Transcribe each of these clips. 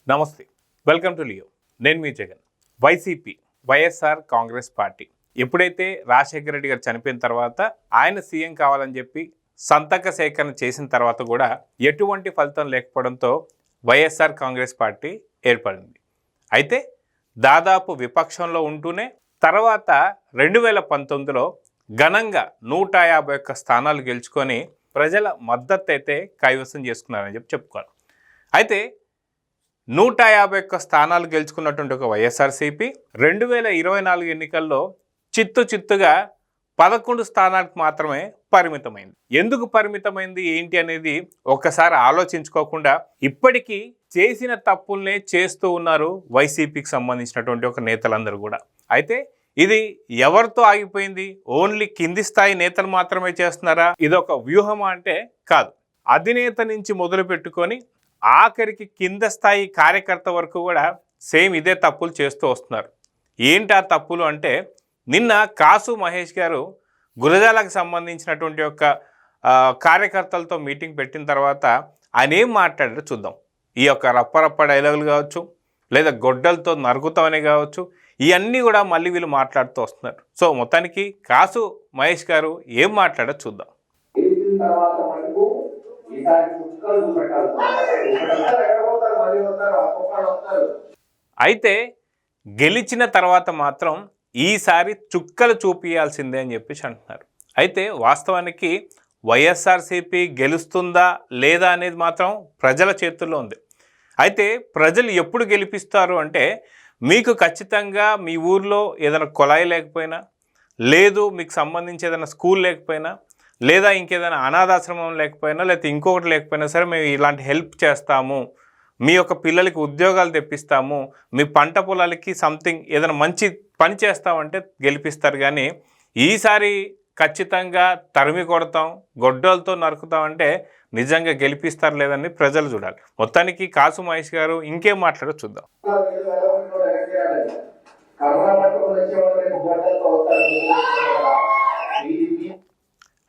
నమస్తే, welcome to Leo. నేను మీ Jagan. YCP YSR Congress party ఎప్పుడైతే రాజశేఖర రెడ్డి గారు చనిపోయిన తర్వాత ఆయన సీఎం కావాలని చెప్పి సంతక సేకరణ చేసిన తర్వాత కూడా ఎటువంటి ఫలితం లేకపోవడంతో వైఎస్ఆర్ కాంగ్రెస్ పార్టీ ఏర్పడింది. అయితే దాదాపు విపక్షంలో ఉంటూనే తర్వాత 2019లో ఘనంగా 151 స్థానాలు గెలుచుకొని ప్రజల మద్దతు అయితే కైవసం చేసుకున్నారని చెప్పుకోవాలి. అయితే 151 స్థానాలు గెలుచుకున్నటువంటి ఒక వైఎస్ఆర్సీపీ 2024 ఎన్నికల్లో చిత్తుగా 11 స్థానాలకు మాత్రమే పరిమితమైంది. ఎందుకు పరిమితమైంది ఏంటి అనేది ఒక్కసారి ఆలోచించుకోకుండా ఇప్పటికీ చేసిన తప్పుల్నే చేస్తూ ఉన్నారు వైసీపీకి సంబంధించినటువంటి ఒక నేతలందరూ కూడా. అయితే ఇది ఎవరితో ఆగిపోయింది? ఓన్లీ కింది స్థాయి నేతలు మాత్రమే చేస్తున్నారా? ఇదొక వ్యూహమా అంటే కాదు. అధినేత నుంచి మొదలు పెట్టుకొని ఆఖరికి కింద స్థాయి కార్యకర్త వరకు కూడా సేమ్ ఇదే తప్పులు చేస్తూ వస్తున్నారు. ఏంటి ఆ తప్పులు అంటే, నిన్న కాసు మహేష్ గారు గురజాలకు సంబంధించినటువంటి ఒక కార్యకర్తలతో మీటింగ్ పెట్టిన తర్వాత ఆయన ఏం మాట్లాడారో చూద్దాం. ఈ యొక్క రప్పరప్ప డైలాగులు కావచ్చు, లేదా గొడ్డలతో నరుకుతామనే కావచ్చు, ఇవన్నీ కూడా మళ్ళీ వీళ్ళు మాట్లాడుతూ వస్తున్నారు. సో మొత్తానికి కాసు మహేష్ గారు ఏం మాట్లాడారో చూద్దాం. అయితే గెలిచిన తర్వాత మాత్రం ఈసారి చుక్కలు చూపించాల్సిందే అని చెప్పేసి అంటున్నారు. అయితే వాస్తవానికి వైఎస్ఆర్సీపీ గెలుస్తుందా లేదా అనేది మాత్రం ప్రజల చేతుల్లో ఉంది. అయితే ప్రజలు ఎప్పుడు గెలిపిస్తారు అంటే, మీకు ఖచ్చితంగా మీ ఊర్లో ఏదైనా కొలాయి లేకపోయినా, లేదు మీకు సంబంధించి ఏదైనా స్కూల్ లేకపోయినా, లేదా ఇంకేదైనా అనాథాశ్రమం లేకపోయినా, లేకపోతే ఇంకొకటి లేకపోయినా సరే మేము ఇలాంటి హెల్ప్ చేస్తాము, మీ యొక్క పిల్లలకి ఉద్యోగాలు తెప్పిస్తాము, మీ పంట పొలాలకి సంథింగ్ ఏదైనా మంచి పని చేస్తామంటే గెలిపిస్తారు. కానీ ఈసారి ఖచ్చితంగా తరిమి కొడతాం, గొడ్డలతో నరుకుతామంటే నిజంగా గెలిపిస్తారు లేదని ప్రజలు చూడాలి. మొత్తానికి కాసు మహేష్ గారు ఇంకేం మాట్లాడో చూద్దాం.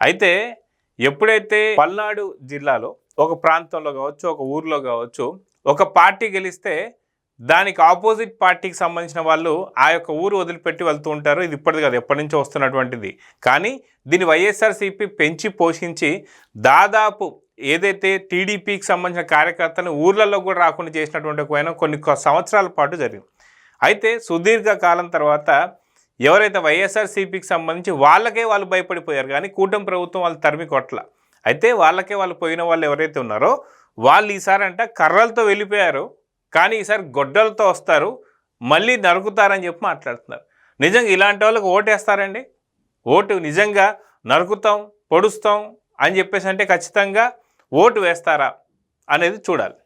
అయితే ఎప్పుడైతే పల్నాడు జిల్లాలో ఒక ప్రాంతంలో కావచ్చు, ఒక ఊర్లో కావచ్చు, ఒక పార్టీ గెలిస్తే దానికి ఆపోజిట్ పార్టీకి సంబంధించిన వాళ్ళు ఆ యొక్క ఊరు వదిలిపెట్టి వెళ్తూ ఉంటారు. ఇది ఇప్పటిది కాదు, ఎప్పటి నుంచో వస్తున్నటువంటిది. కానీ దీన్ని వైఎస్ఆర్సీపీ పెంచి పోషించి దాదాపు ఏదైతే టీడీపీకి సంబంధించిన కార్యకర్తలను ఊర్లలో కూడా రాకుండా చేసినటువంటి కొన్ని సంవత్సరాల పాటు జరిగింది. అయితే సుదీర్ఘ కాలం తర్వాత ఎవరైతే వైఎస్ఆర్సీపీకి సంబంధించి వాళ్ళకే వాళ్ళు భయపడిపోయారు, కానీ కూటమి ప్రభుత్వం వాళ్ళు తరిమి కొట్ల. అయితే వాళ్ళకే వాళ్ళు పోయిన వాళ్ళు ఎవరైతే ఉన్నారో వాళ్ళు ఈసారి కర్రలతో వెళ్ళిపోయారు, కానీ ఈసారి గొడ్డలతో వస్తారు, మళ్ళీ నరుకుతారని చెప్పి మాట్లాడుతున్నారు. నిజంగా ఇలాంటి వాళ్ళకి ఓటేస్తారండి? ఓటు నిజంగా నరుకుతాం, పొడుస్తాం అని చెప్పేసి అంటే ఖచ్చితంగా ఓటు వేస్తారా అనేది చూడాలి.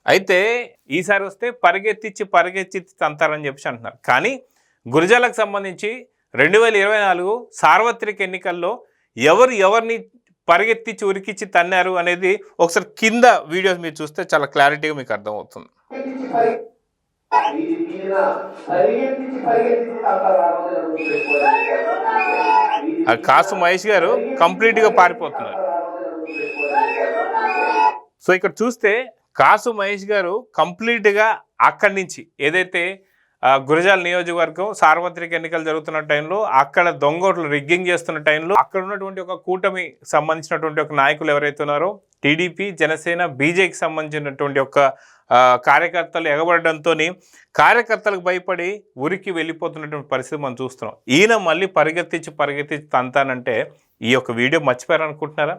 అయితే ఈసారి వస్తే పరిగెత్తిచ్చి తంతారని చెప్పేసి అంటున్నారు. కానీ గురజాలకు సంబంధించి 2024 సార్వత్రిక ఎన్నికల్లో ఎవరిని పరిగెత్తిచ్చి ఉరికిచ్చి తన్నారు అనేది ఒకసారి కింద వీడియోస్ మీరు చూస్తే చాలా క్లారిటీగా మీకు అర్థమవుతుంది. కాసు మహేష్ గారు కంప్లీట్గా పారిపోతున్నారు. సో ఇక్కడ చూస్తే కాసు మహేష్ గారు కంప్లీట్గా అక్కడి నుంచి ఏదైతే గురజాల నియోజకవర్గం సార్వత్రిక ఎన్నికలు జరుగుతున్న టైంలో అక్కడ దొంగోట్లు రిగ్గింగ్ చేస్తున్న టైంలో అక్కడ ఉన్నటువంటి ఒక కూటమి సంబంధించినటువంటి ఒక నాయకులు ఎవరైతే ఉన్నారో టీడీపీ, జనసేన, బీజేపీకి సంబంధించినటువంటి ఒక కార్యకర్తలు ఎగబడడంతో కార్యకర్తలకు భయపడి ఉరికి వెళ్ళిపోతున్నటువంటి పరిస్థితి మనం చూస్తున్నాం. ఈయన మళ్ళీ పరిగెత్తించి తంతానంటే ఈ యొక్క వీడియో మర్చిపోయారనుకుంటున్నారా?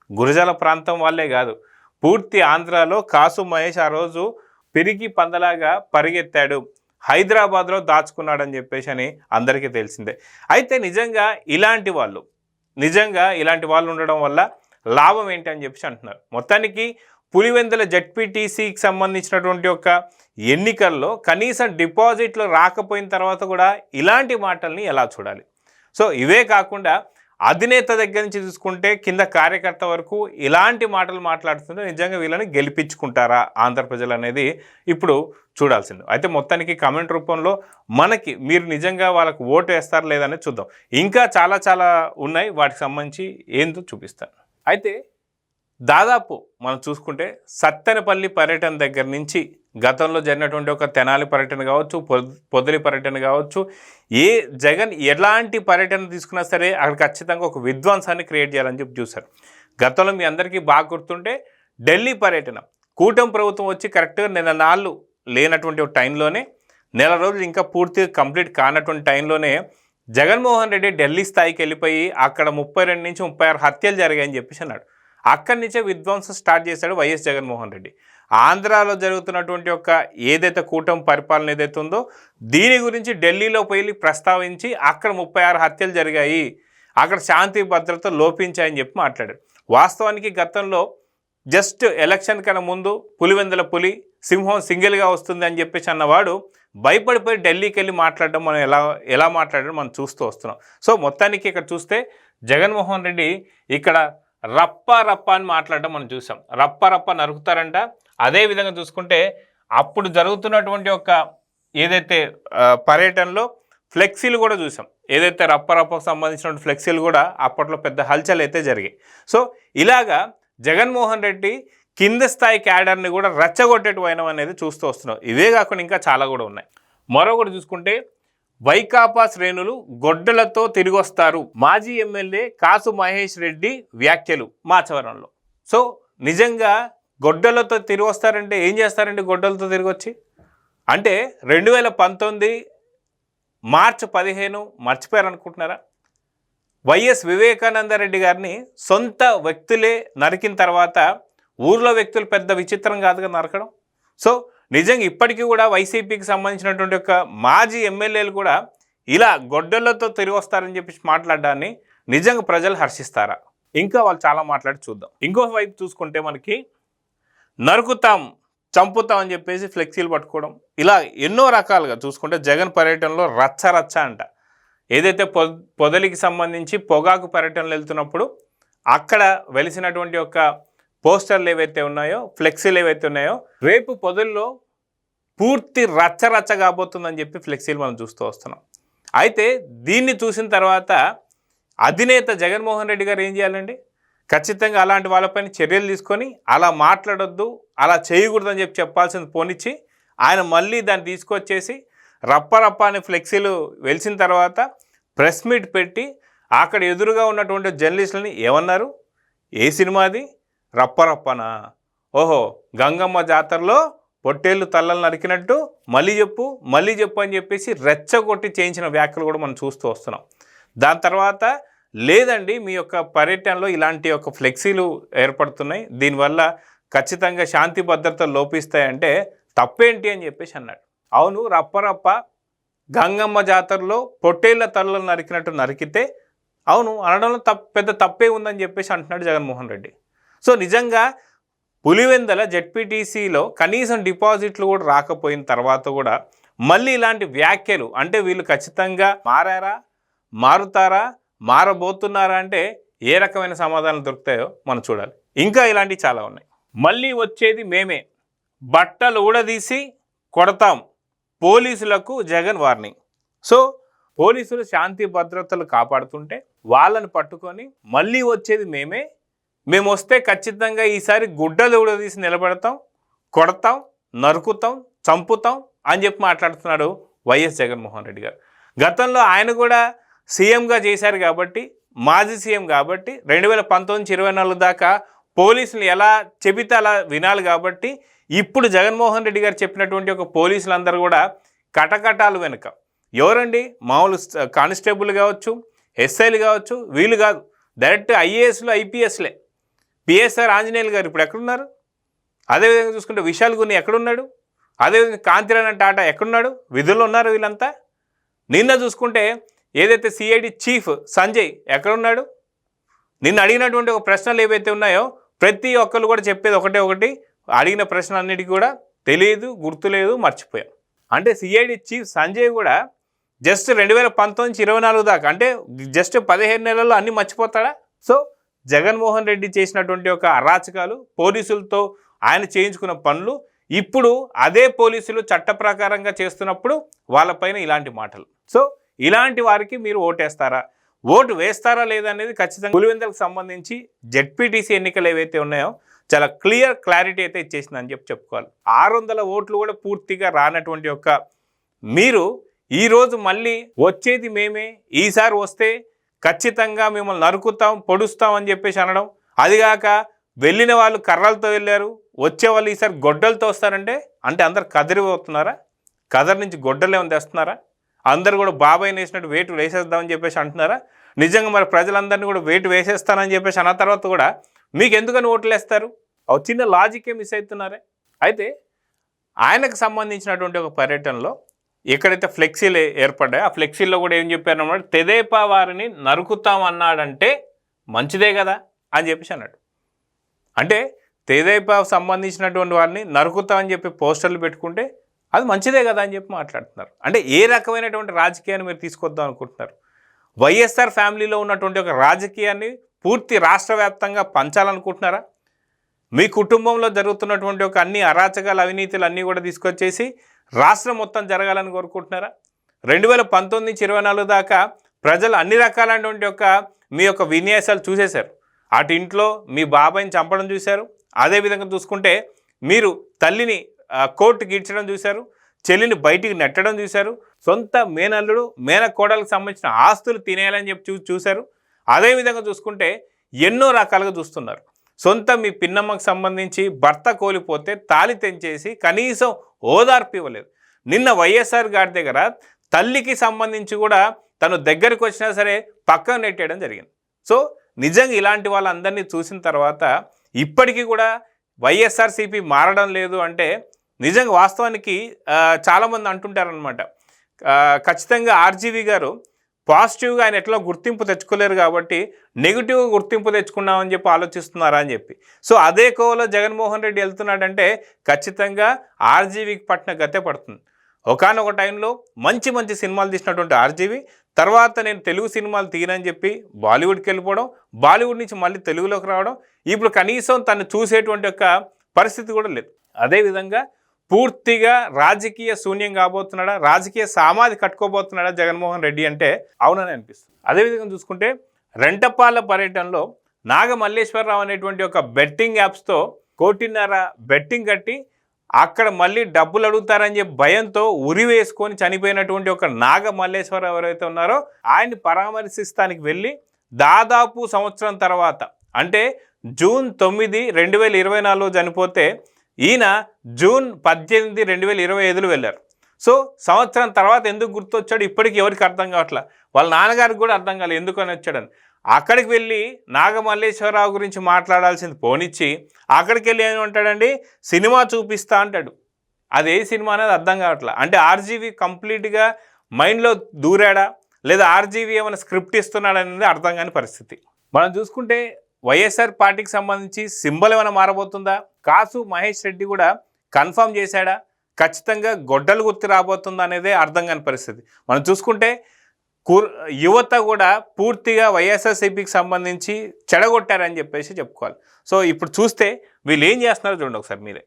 గురజాల ప్రాంతం వాళ్ళే కాదు, పూర్తి ఆంధ్రాలో కాసు మహేష్ ఆ రోజు పిరికి పందలాగా పరిగెత్తాడు, హైదరాబాద్లో దాచుకున్నాడని చెప్పేసి అని అందరికీ తెలిసిందే. అయితే నిజంగా ఇలాంటి వాళ్ళు ఉండడం వల్ల లాభం ఏంటి అని చెప్పేసి అంటున్నారు. మొత్తానికి పులివెందుల జడ్పీటీసీకి సంబంధించినటువంటి ఒక ఎన్నికల్లో కనీసం డిపాజిట్లు రాకపోయిన తర్వాత కూడా ఇలాంటి మాటల్ని ఎలా చూడాలి? సో ఇవే కాకుండా అధినేత దగ్గర నుంచి చూసుకుంటే కింద కార్యకర్త వరకు ఇలాంటి మాటలు మాట్లాడుతుంటే నిజంగా వీళ్ళని గెలిపించుకుంటారా ఆంధ్ర ప్రజలు అనేది ఇప్పుడు చూడాల్సింది. అయితే మొత్తానికి కామెంట్ రూపంలో మనకి మీరు నిజంగా వాళ్ళకు ఓటు వేస్తారా లేదనేది చూద్దాం. ఇంకా చాలా ఉన్నాయి, వాటికి సంబంధించి ఏందో చూపిస్తాను. అయితే దాదాపు మనం చూసుకుంటే సత్తెనపల్లి పర్యటన దగ్గర నుంచి గతంలో జరిగినటువంటి ఒక తెనాలి పర్యటన కావచ్చు, పొదిలి పర్యటన కావచ్చు, జగన్ ఎలాంటి పర్యటన తీసుకున్నా సరే అక్కడ ఖచ్చితంగా ఒక విధ్వంసాన్ని క్రియేట్ చేయాలని చెప్పి చూశారు. గతంలో మీ అందరికీ బాగా గుర్తుంటే ఢిల్లీ పర్యటన, కూటమి ప్రభుత్వం వచ్చి కరెక్ట్గా నెల నాళ్ళు లేనటువంటి ఒక టైంలోనే, నెల రోజులు ఇంకా పూర్తిగా కంప్లీట్ కానటువంటి టైంలోనే జగన్మోహన్ రెడ్డి ఢిల్లీ స్థాయికి వెళ్ళిపోయి అక్కడ 32 నుంచి 36 హత్యలు జరిగాయని చెప్పేసి అన్నాడు. అక్కడి నుంచే విధ్వంసం స్టార్ట్ చేశాడు వైఎస్ జగన్మోహన్ రెడ్డి. ఆంధ్రాలో జరుగుతున్నటువంటి ఒక ఏదైతే కూటమి పరిపాలన ఏదైతే ఉందో దీని గురించి ఢిల్లీలో పోయి ప్రస్తావించి అక్కడ 36 హత్యలు జరిగాయి, అక్కడ శాంతి భద్రత లోపించాయని చెప్పి మాట్లాడారు. వాస్తవానికి గతంలో జస్ట్ ఎలక్షన్ కన్నా ముందు పులివెందుల పులి సింహం సింగిల్గా వస్తుంది అని చెప్పేసి అన్నవాడు భయపడిపోయి ఢిల్లీకి వెళ్ళి మాట్లాడడం మనం ఎలా మాట్లాడడం మనం చూస్తూ వస్తున్నాం. సో మొత్తానికి ఇక్కడ చూస్తే జగన్మోహన్ రెడ్డి ఇక్కడ రప్ప అని మాట్లాడడం మనం చూసాం. రప్ప నరుకుతారంట. అదేవిధంగా చూసుకుంటే అప్పుడు జరుగుతున్నటువంటి ఒక ఏదైతే పర్యటనలో ఫ్లెక్సీలు కూడా చూసాం. ఏదైతే రప్పకు సంబంధించిన ఫ్లెక్సీలు కూడా అప్పట్లో పెద్ద హల్చల్ అయితే జరిగాయి. సో ఇలాగా జగన్మోహన్ రెడ్డి కింద స్థాయి క్యాడర్ని కూడా రెచ్చగొట్టేటు అనేది చూస్తూ వస్తున్నాం. ఇవే కాకుండా ఇంకా చాలా కూడా ఉన్నాయి. మరొకటి చూసుకుంటే వైకాపా శ్రేణులు గొడ్డలతో తిరిగి వస్తారు, మాజీ ఎమ్మెల్యే కాసు మహేష్ రెడ్డి వ్యాఖ్యలు మాచవరంలో. సో నిజంగా గొడ్డలతో తిరిగి వస్తారంటే ఏం చేస్తారండి? గొడ్డలతో తిరిగి వచ్చి అంటే 2019 మార్చి 15 మర్చిపోయారు అనుకుంటున్నారా? వైఎస్ వివేకానందరెడ్డి గారిని సొంత వ్యక్తులే నరికిన తర్వాత ఊర్లో వ్యక్తులు పెద్ద విచిత్రం కాదుగా నరకడం. సో నిజంగా ఇప్పటికీ కూడా వైసీపీకి సంబంధించినటువంటి ఒక మాజీ ఎమ్మెల్యేలు కూడా ఇలా గొడ్డలతో తిరిగి వస్తారని చెప్పి మాట్లాడడాన్ని నిజంగా ప్రజలు హర్షిస్తారా? ఇంకా వాళ్ళు చాలా మాట్లాడి చూద్దాం. ఇంకో వైపు చూసుకుంటే మనకి నరుకుతాం చంపుతాం అని చెప్పేసి ఫ్లెక్సీలు పట్టుకోవడం, ఇలా ఎన్నో రకాలుగా చూసుకుంటే జగన్ పర్యటనలో రచ్చ అంట. ఏదైతే పొదలికి సంబంధించి పొగాకు పర్యటనలు వెళ్తున్నప్పుడు అక్కడ వెలిసినటువంటి ఒక పోస్టర్లు ఏవైతే ఉన్నాయో, ఫ్లెక్సీలు ఏవైతే ఉన్నాయో, రేపు పొదల్లో పూర్తి రచ్చ కాబోతుందని చెప్పి ఫ్లెక్సీలు మనం చూస్తూ వస్తున్నాం. అయితే దీన్ని చూసిన తర్వాత అధినేత జగన్మోహన్ రెడ్డి గారు ఏం చేయాలండి? ఖచ్చితంగా అలాంటి వాళ్ళపైన చర్యలు తీసుకొని అలా మాట్లాడొద్దు, అలా చేయకూడదని చెప్పాల్సింది పోనిచ్చి ఆయన మళ్ళీ దాన్ని తీసుకొచ్చేసి రప్ప అనే ఫ్లెక్సీలు వెలిసిన తర్వాత ప్రెస్ మీట్ పెట్టి అక్కడ ఎదురుగా ఉన్నటువంటి జర్నలిస్టులని ఏమన్నారు? ఏ సినిమాది? రప్పనా? ఓహో, గంగమ్మ జాతరలో పొట్టేళ్ళు తల్లలు నరికినట్టు మళ్ళీ చెప్పు అని చెప్పేసి రెచ్చగొట్టి చేయించిన వ్యాఖ్యలు కూడా మనం చూస్తూ వస్తున్నాం. దాని తర్వాత లేదండి మీ యొక్క పర్యటనలో ఇలాంటి యొక్క ఫ్లెక్సీలు ఏర్పడుతున్నాయి, దీనివల్ల ఖచ్చితంగా శాంతి భద్రతలు లోపిస్తాయంటే తప్పేంటి అని చెప్పేసి అన్నాడు. అవును, రప్ప గంగమ్మ జాతరలో పొట్టేళ్ల తలలు నరికినట్టు నరికితే అవును అనడంలో పెద్ద తప్పే ఉందని చెప్పేసి అంటున్నాడు జగన్మోహన్ రెడ్డి. సో నిజంగా పులివెందల జెడ్పీటీసీలో కనీసం డిపాజిట్లు కూడా రాకపోయిన తర్వాత కూడా మళ్ళీ ఇలాంటి వ్యాఖ్యలు అంటే వీళ్ళు ఖచ్చితంగా మారుతారా మారబోతున్నారా అంటే ఏ రకమైన సమాధానాలు దొరుకుతాయో మనం చూడాలి. ఇంకా ఇలాంటివి చాలా ఉన్నాయి. మళ్ళీ వచ్చేది మేమే, బట్టలు ఊడదీసి కొడతాం, పోలీసులకు జగన్ వార్నింగ్. సో పోలీసులు శాంతి భద్రతలు కాపాడుతుంటే వాళ్ళని పట్టుకొని మళ్ళీ వచ్చేది మేము వస్తే ఖచ్చితంగా ఈసారి గుడ్డలు ఊడదీసి నిలబెడతాం, కొడతాం, నరుకుతాం, చంపుతాం అని చెప్పి మాట్లాడుతున్నాడు వైఎస్ జగన్మోహన్ రెడ్డి గారు. గతంలో ఆయన కూడా సీఎంగా చేశారు కాబట్టి, మాజీ సీఎం కాబట్టి 2019-24 దాకా పోలీసులు ఎలా చెబితే అలా వినాలి కాబట్టి ఇప్పుడు జగన్మోహన్ రెడ్డి గారు చెప్పినటువంటి ఒక పోలీసులందరూ కూడా కటకటాలు వెనుక ఎవరండి? మామూలు కానిస్టేబుల్ కావచ్చు, ఎస్ఐలు కావచ్చు, వీళ్ళు కాదు, డైరెక్ట్ ఐఏఎస్లు ఐపీఎస్లే. పిఎస్ఆర్ ఆంజనేయులు గారు ఇప్పుడు ఎక్కడున్నారు? అదేవిధంగా చూసుకుంటే విశాల్ గుని ఎక్కడున్నాడు? అదేవిధంగా కాంతిరాణ టాటా ఎక్కడున్నాడు? విధుల్లో ఉన్నారు వీళ్ళంతా. నిన్న చూసుకుంటే ఏదైతే సిఐడి చీఫ్ సంజయ్ ఎక్కడున్నాడు? నిన్న అడిగినటువంటి ఒక ప్రశ్నలు ఏవైతే ఉన్నాయో ప్రతి ఒక్కరు కూడా చెప్పేది ఒకటి, అడిగిన ప్రశ్నలన్నిటికీ కూడా తెలియదు, గుర్తులేదు, మర్చిపోయాం. అంటే సిఐడి చీఫ్ సంజయ్ కూడా జస్ట్ 2019 నుంచి 24 దాకా, అంటే జస్ట్ 15 నెలల్లో అన్నీ మర్చిపోతాడా? సో జగన్మోహన్ రెడ్డి చేసినటువంటి ఒక అరాచకాలు, పోలీసులతో ఆయన చేయించుకున్న పనులు, ఇప్పుడు అదే పోలీసులు చట్ట ప్రకారంగా చేస్తున్నప్పుడు వాళ్ళపైన ఇలాంటి మాటలు. సో ఇలాంటి వారికి మీరు ఓటేస్తారా, ఓటు వేస్తారా లేదనేది ఖచ్చితంగా పులివెందులకు సంబంధించి జెడ్పీటీసీ ఎన్నికలు ఏవైతే ఉన్నాయో చాలా క్లారిటీ అయితే ఇచ్చేసిందని చెప్పుకోవాలి. 600 ఓట్లు కూడా పూర్తిగా రానటువంటి ఒక మీరు ఈరోజు మళ్ళీ వచ్చేది మేమే, ఈసారి వస్తే ఖచ్చితంగా మిమ్మల్ని నరుకుతాం, పొడుస్తాం అని చెప్పేసి అనడం, అదిగాక వెళ్ళిన వాళ్ళు కర్రలతో వెళ్ళారు, వచ్చే వాళ్ళు ఈసారి గొడ్డలతో వస్తారంటే అంటే అందరు కదిరిపోతున్నారా? కదర్ నుంచి గొడ్డలు ఏమైనా తెస్తున్నారా? అందరు కూడా బాబాయ్ వేసినట్టు వేటు వేసేద్దామని చెప్పేసి అంటున్నారా? నిజంగా మరి ప్రజలందరినీ కూడా వేటు వేసేస్తానని చెప్పేసి అన్న తర్వాత కూడా మీకు ఎందుకని ఓట్లు వేస్తారు? ఒక చిన్న లాజికే మిస్ అవుతున్నారే. అయితే ఆయనకు సంబంధించినటువంటి ఒక పర్యటనలో ఎక్కడైతే ఫ్లెక్సీలు ఏర్పడ్డాయో ఆ ఫ్లెక్సీల్లో కూడా ఏం చెప్పారన్నమాట, తెదేపా వారిని నరుకుతాం అన్నాడంటే మంచిదే కదా అని చెప్పేసి అన్నాడు. అంటే తెదేపాకు సంబంధించినటువంటి వారిని నరుకుతామని చెప్పి పోస్టర్లు పెట్టుకుంటే అది మంచిదే కదా అని చెప్పి మాట్లాడుతున్నారు. అంటే ఏ రకమైనటువంటి రాజకీయాన్ని మీరు తీసుకొద్దాం అనుకుంటున్నారు? వైఎస్ఆర్ ఫ్యామిలీలో ఉన్నటువంటి ఒక రాజకీయాన్ని పూర్తి రాష్ట్ర వ్యాప్తంగా పంచాలనుకుంటున్నారా? మీ కుటుంబంలో జరుగుతున్నటువంటి ఒక అన్ని అరాచకాలు, అవినీతులు అన్నీ కూడా తీసుకొచ్చేసి రాష్ట్రం మొత్తం జరగాలని కోరుకుంటున్నారా? 2019 నుంచి 24 దాకా ప్రజలు అన్ని రకాలైనటువంటి ఒక మీ యొక్క విన్యాసాలు చూసేశారు. అటు ఇంట్లో మీ బాబాయిని చంపడం చూశారు, అదేవిధంగా చూసుకుంటే మీరు తల్లిని కోర్టుకి ఈడ్చడం చూశారు, చెల్లిని బయటికి నెట్టడం చూశారు, సొంత మేనల్లుడు మేనకోడలకు సంబంధించిన ఆస్తులు తినేయాలని చెప్పి చూశారు. అదేవిధంగా చూసుకుంటే ఎన్నో రకాలుగా చూస్తున్నారు. సొంత మీ పిన్నమ్మకు సంబంధించి భర్త కోల్పోతే తాళి తెంచేసి కనీసం ఓదార్పు ఇవ్వలేదు. నిన్న వైఎస్ఆర్ గారి దగ్గర తల్లికి సంబంధించి కూడా తను దగ్గరికి వచ్చినా సరే పక్కన నెట్టేయడం జరిగింది. సో నిజంగా ఇలాంటి వాళ్ళందరినీ చూసిన తర్వాత ఇప్పటికీ కూడా వైఎస్ఆర్సీపీ మారడం లేదు అంటే నిజంగా వాస్తవానికి చాలామంది అంటుంటారనమాట, ఖచ్చితంగా ఆర్జీవీ గారు పాజిటివ్గా ఆయన ఎట్లా గుర్తింపు తెచ్చుకోలేరు కాబట్టి నెగిటివ్గా గుర్తింపు తెచ్చుకున్నామని చెప్పి ఆలోచిస్తున్నారా అని చెప్పి. సో అదే కోవలో జగన్మోహన్ రెడ్డి వెళ్తున్నాడంటే ఖచ్చితంగా ఆర్జీవీకి పట్టిన గతే పడుతుంది. ఒకానొక టైంలో మంచి మంచి సినిమాలు తీసినటువంటి ఆర్జీవీ తర్వాత నేను తెలుగు సినిమాలు తీయనని చెప్పి బాలీవుడ్కి వెళ్ళిపోవడం, బాలీవుడ్ నుంచి మళ్ళీ తెలుగులోకి రావడం, ఇప్పుడు కనీసం తను చూసేటువంటి ఒక పరిస్థితి కూడా లేదు. అదేవిధంగా పూర్తిగా రాజకీయ శూన్యం కాబోతున్నాడా, రాజకీయ సమాధి కట్టుకోబోతున్నాడా జగన్మోహన్ రెడ్డి అంటే అవునని అనిపిస్తుంది. అదేవిధంగా చూసుకుంటే రెంటపాల పర్యటనలో నాగమల్లేశ్వరరావు అనేటువంటి ఒక బెట్టింగ్ యాప్స్తో 1.5 బెట్టింగ్ కట్టి అక్కడ మళ్ళీ డబ్బులు అడుగుతారని చెప్పి భయంతో ఉరి వేసుకొని చనిపోయినటువంటి ఒక నాగమల్లేశ్వరరావు ఎవరైతే ఉన్నారో ఆయన్ని పరామర్శిస్తానికి వెళ్ళి దాదాపు సంవత్సరం తర్వాత, అంటే జూన్ 9, 2024 చనిపోతే ఈయన జూన్ 18, 2025 వెళ్ళారు. సో సంవత్సరం తర్వాత ఎందుకు గుర్తొచ్చాడు ఇప్పటికి ఎవరికి అర్థం కావట్లా. వాళ్ళ నాన్నగారికి కూడా అర్థం కాలేదు ఎందుకని వచ్చాడని. అక్కడికి వెళ్ళి నాగమల్లేశ్వరరావు గురించి మాట్లాడాల్సింది పోనిచ్చి అక్కడికి వెళ్ళి ఏమంటాడండి, సినిమా చూపిస్తా అంటాడు. అది ఏ సినిమా అనేది అర్థం కావట్లా. అంటే ఆర్జీవీ కంప్లీట్గా మైండ్లో దూరాడా లేదా ఆర్జీవీ ఏమైనా స్క్రిప్ట్ ఇస్తున్నాడు అనేది అర్థం కాని పరిస్థితి. మనం చూసుకుంటే వైఎస్ఆర్ పార్టీకి సంబంధించి సింబల్ ఏమైనా మారబోతుందా? కాసు మహేష్ రెడ్డి కూడా కన్ఫర్మ్ చేశాడా? ఖచ్చితంగా గొడ్డలు గుర్తు రాబోతుందా అనేదే అర్థం కాని పరిస్థితి. మనం చూసుకుంటే యువత కూడా పూర్తిగా వైఎస్ఆర్సీపీకి సంబంధించి చెడగొట్టారని చెప్పేసి చెప్పుకోవాలి. సో ఇప్పుడు చూస్తే వీళ్ళు ఏం చేస్తున్నారో చూడండి ఒకసారి మీరే.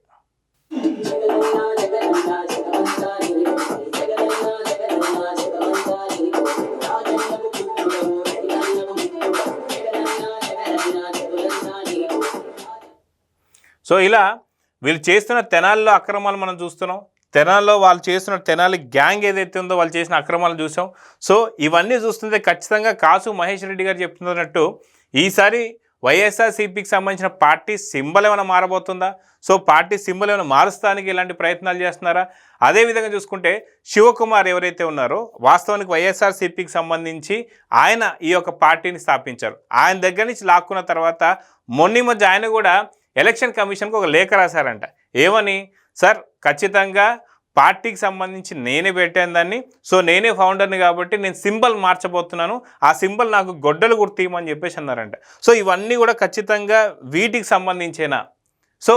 సో ఇలా వీళ్ళు చేస్తున్న తెనాలిలో అక్రమాలు మనం చూస్తున్నాం. తెనాలిలో వాళ్ళు చేస్తున్న తెనాలి గ్యాంగ్ ఏదైతే ఉందో వాళ్ళు చేసిన అక్రమాలు చూసాం. సో ఇవన్నీ చూస్తుంటే ఖచ్చితంగా కాసు మహేష్ రెడ్డి గారు చెప్తున్నట్టు ఈసారి వైఎస్ఆర్సీపీకి సంబంధించిన పార్టీ సింబల్ ఏమైనా మారబోతుందా? సో పార్టీ సింబల్ ఏమైనా మారుస్తానికి ఇలాంటి ప్రయత్నాలు చేస్తున్నారా? అదేవిధంగా చూసుకుంటే శివకుమార్ ఎవరైతే ఉన్నారో వాస్తవానికి వైఎస్ఆర్సీపీకి సంబంధించి ఆయన ఈ యొక్క పార్టీని స్థాపించారు. ఆయన దగ్గర నుంచి లాక్కున్న తర్వాత మొన్న మధ్య ఆయన కూడా ఎలక్షన్ కమిషన్కి ఒక లేఖ రాశారంట. ఏమని, సార్ ఖచ్చితంగా పార్టీకి సంబంధించి నేనే పెట్టాను దాన్ని, సో నేనే ఫౌండర్ని కాబట్టి నేను సింబల్ మార్చబోతున్నాను, ఆ సింబల్ నాకు గొడ్డలు గుర్తిమని చెప్పేసి అన్నారంట. సో ఇవన్నీ కూడా ఖచ్చితంగా వీటికి సంబంధించేనా? సో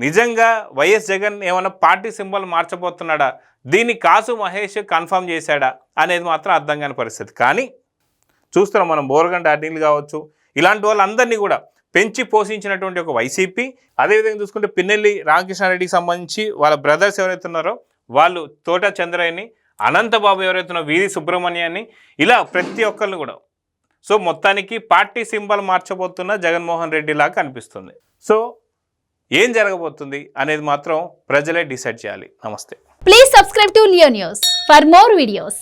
నిజంగా వైఎస్ జగన్ ఏమైనా పార్టీ సింబల్ మార్చబోతున్నాడా, దీన్ని కాసు మహేష్ కన్ఫర్మ్ చేశాడా అనేది మాత్రం అర్థం కాని పరిస్థితి. కానీ చూస్తున్నాం మనం బోరగంట అనిల్ కావచ్చు, ఇలాంటి వాళ్ళందరినీ కూడా పెంచి పోషించినటువంటి ఒక వైసీపీ, అదేవిధంగా చూసుకుంటే పిన్నెల్లి రామకృష్ణారెడ్డికి సంబంధించి వాళ్ళ బ్రదర్స్ ఎవరైతే ఉన్నారో వాళ్ళు తోట చంద్రయ్యని, అనంతబాబు ఎవరైతే ఉన్నారో వీరి సుబ్రహ్మణ్యాన్ని, ఇలా ప్రతి ఒక్కరిని కూడా సో మొత్తానికి పార్టీ సింబల్ మార్చబోతున్న జగన్మోహన్ రెడ్డి లాగా కనిపిస్తుంది. సో ఏం జరగబోతుంది అనేది మాత్రం ప్రజలే డిసైడ్ చేయాలి. నమస్తే. Please subscribe to Leo news for more videos.